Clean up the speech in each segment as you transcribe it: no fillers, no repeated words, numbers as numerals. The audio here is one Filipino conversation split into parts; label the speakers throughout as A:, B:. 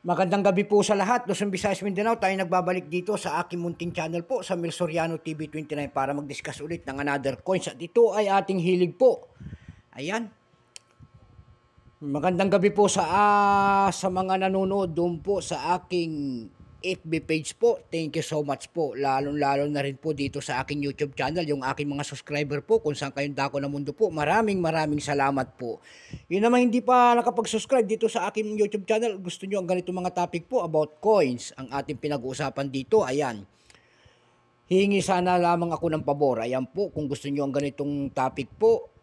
A: Magandang gabi po sa lahat. Luzon, Visayas, Mindanao. Tayo nagbabalik dito sa aking munting channel po sa Mel Soriano TV 29 para mag-discuss ulit ng another coins. At ito ay ating hilig po. Ayan. Magandang gabi po sa mga nanonood doon po sa aking FB page po. Thank you so much po. Lalo na rin po dito sa aking YouTube channel, yung aking mga subscriber po, kung saan kayong dako ng mundo po. Maraming salamat po. Yun naman hindi pa nakapag-subscribe dito sa aking YouTube channel, gusto nyo ang ganito mga topic po about coins, ang ating pinag-uusapan dito, ayan. Hihingi sana lamang ako ng pabor. Ayan po, kung gusto nyo ang ganitong topic po,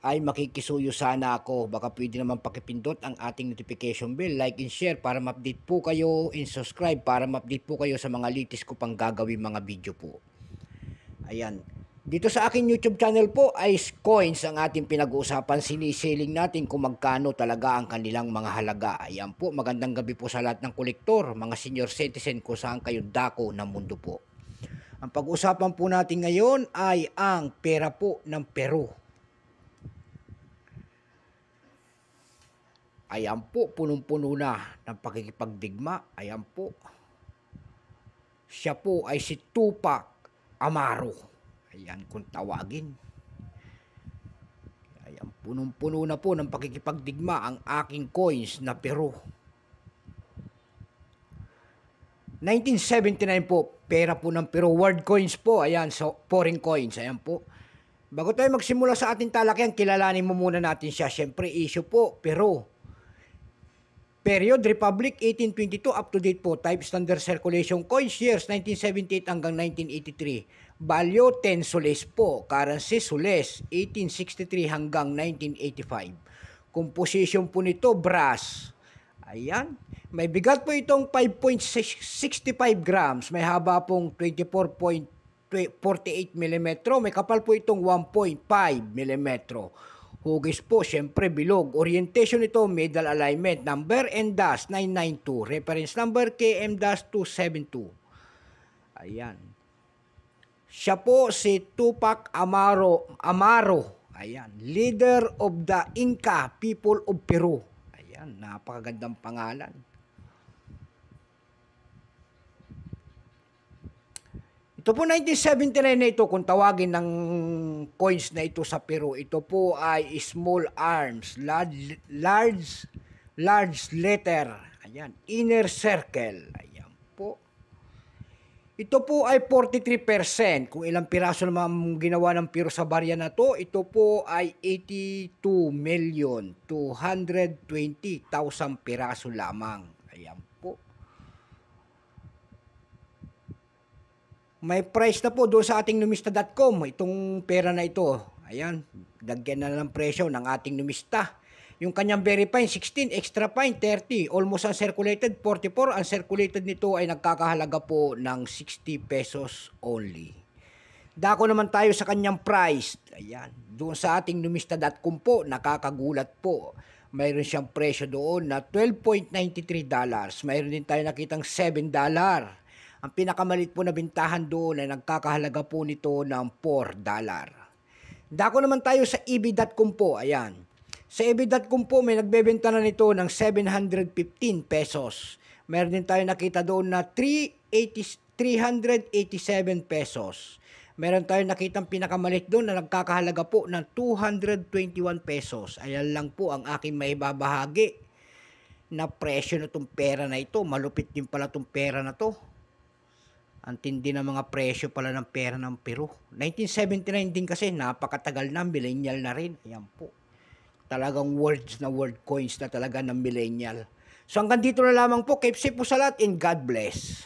A: ay makikisuyo sana ako. Baka pwede naman pakipindot ang ating notification bell, like and share para ma-update po kayo, and subscribe para ma-update po kayo sa mga latest ko pang gagawin mga video po. Ayan. Dito sa aking YouTube channel po ay coins ang ating pinag-uusapan. Sinisiling natin kung magkano talaga ang kanilang mga halaga. Ayan po, magandang gabi po sa lahat ng kolektor, mga senior citizen, kung saan kayo dako ng mundo po. Ang pag-uusapan po natin ngayon ay ang pera po ng Peru. Ayan po, punong-puno na ng pakikipagdigma. Ayan po. Siya po ay si Tupac Amaru. Ayan kung tawagin. Ayan, punong-puno na po ng pakikipagdigma ang aking coins na Peru. 1979 po, pera po ng Peru. World coins po. Ayan, so foreign coins. Ayan po. Bago tayo magsimula sa ating talakyan, kilalanin mo muna natin siya. Siyempre, issue po, Peru. Period, Republic, 1822, up to date po. Type, standard circulation, coins, years, 1978 hanggang 1983. Value, 10 soles po. Currency, soles, 1863 hanggang 1985. Composition po nito, brass. Ayan. May bigat po itong 5.65 grams. May haba pong 24.48 mm. May kapal po itong 1.5 mm. Hugis po, syempre bilog. Orientation ito, middle alignment. Number NDAS 992. Reference number KM-272. Ayan. Siya po si Tupac Amaru. Ayan. Leader of the Inca people of Peru. Ayan. Napakagandang pangalan. Ito po 1979 na ito, kung tawagin ng coins na ito sa Peru, ito po ay small arms, large letter, ayan, inner circle, ayan po. Ito po ay 43%, kung ilang piraso naman ginawa ng Peru sa barya na to, ito po ay 82,220,000 piraso lamang, ayan po. May price na po doon sa ating numista.com, itong pera na ito. Ayan, dagyan na ng presyo ng ating numista. Yung kanyang very fine, 16, extra fine, 30. Almost uncirculated, 44. Uncirculated nito ay nagkakahalaga po ng 60 pesos only. Dako naman tayo sa kanyang price. Ayan, doon sa ating numista.com po, nakakagulat po. Mayroon siyang presyo doon na $12.93. Mayroon din tayo nakitang $7. Ang pinakamalit po na bintahan doon ay nagkakahalaga po nito ng $4. Dako naman tayo sa ebay.com po. Ayan. Sa ebay.com po may nagbebenta na nito ng 715 pesos. Meron din tayo nakita doon na 387 pesos. Meron tayo nakitang pinakamalit doon na nagkakahalaga po ng 221 pesos. Ayan lang po ang aking maibabahagi na presyo na itong pera na ito. Malupit din pala itong pera na to. Ang tindi ng mga presyo pala ng pera ng Peru. 1979 din kasi, napakatagal na, millennial na rin. Ayan po. Talagang world coins na talaga ng millennial. So hanggang dito na lamang po. Keep safe po sa lahat and God bless.